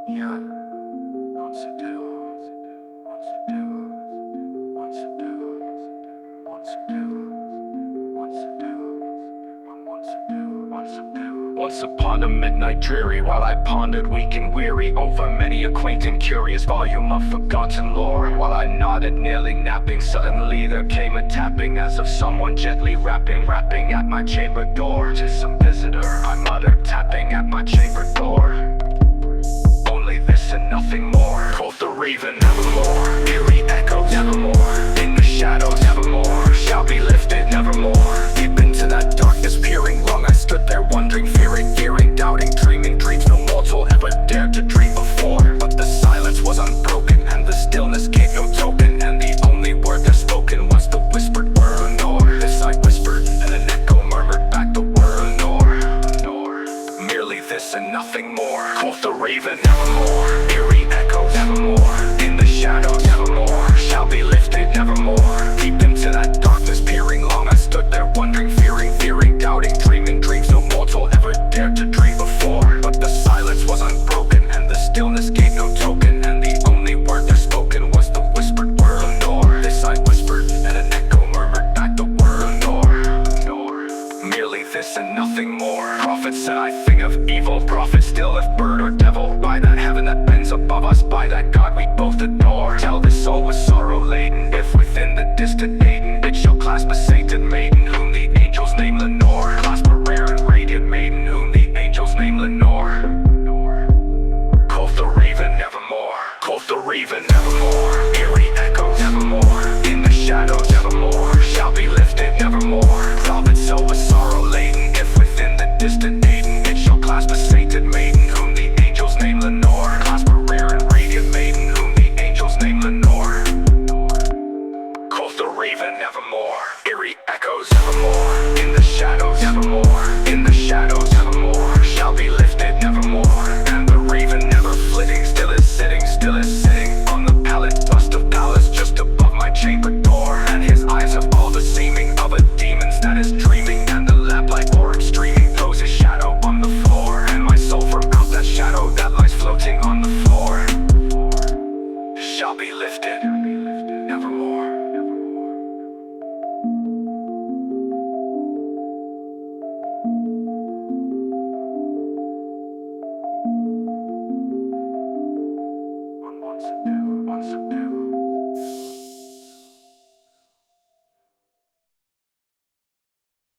Yeah. Wants to do, wants to do, wants to do, wants to do, wants to do, wants to do, wants to do. Once upon a midnight dreary, while I pondered weak and weary over many a quaint and curious volume of forgotten lore, while I nodded, nearly napping, suddenly there came a tapping, as of someone gently rapping at my chamber door. "'Tis some visitor," I muttered, tapping at my chamber door. "Only this and nothing more," quoth the raven, "nevermore. Eerie echoes, nevermore. In the shadows, nevermore. Shall be lifted, nevermore. Deep into that darkness peering, long I stood there wondering, fearing, doubting, dreaming dreams no mortal ever dared to dream before. But the silence was unbroken, and the stillness gave no token, and the only word there spoken was the whispered word, Lenore. This I whispered, and an echo murmured back the word, Lenore. Merely this and nothing more," quoth the raven, "nevermore. Eerie echoes, nevermore. In the shadows, nevermore. Shall be lifted, nevermore. Deep into that darkness peering, long I stood there wondering, fearing, doubting, dreaming dreams no mortal ever dared to dream before. But the silence was unbroken, and the stillness gave no token, and the only word there spoken was the whispered word, Lenore. This I whispered, and an echo murmured back the word, Lenore. Merely this and nothing more. Prophet said I think of evil, prophet still, if bird or devil, by that heaven that bends above us, by that God we both adore. Tell this soul with sorrow laden, if within the distant maiden it shall clasp a sainted maiden, whom the angels name Lenore. Clasp a rare and radiant maiden, whom the angels name Lenore. Quoth the raven, nevermore. Quoth the raven, nevermore. Eerie echoes, nevermore. In the shadows, nevermore. Shall be lifted, nevermore.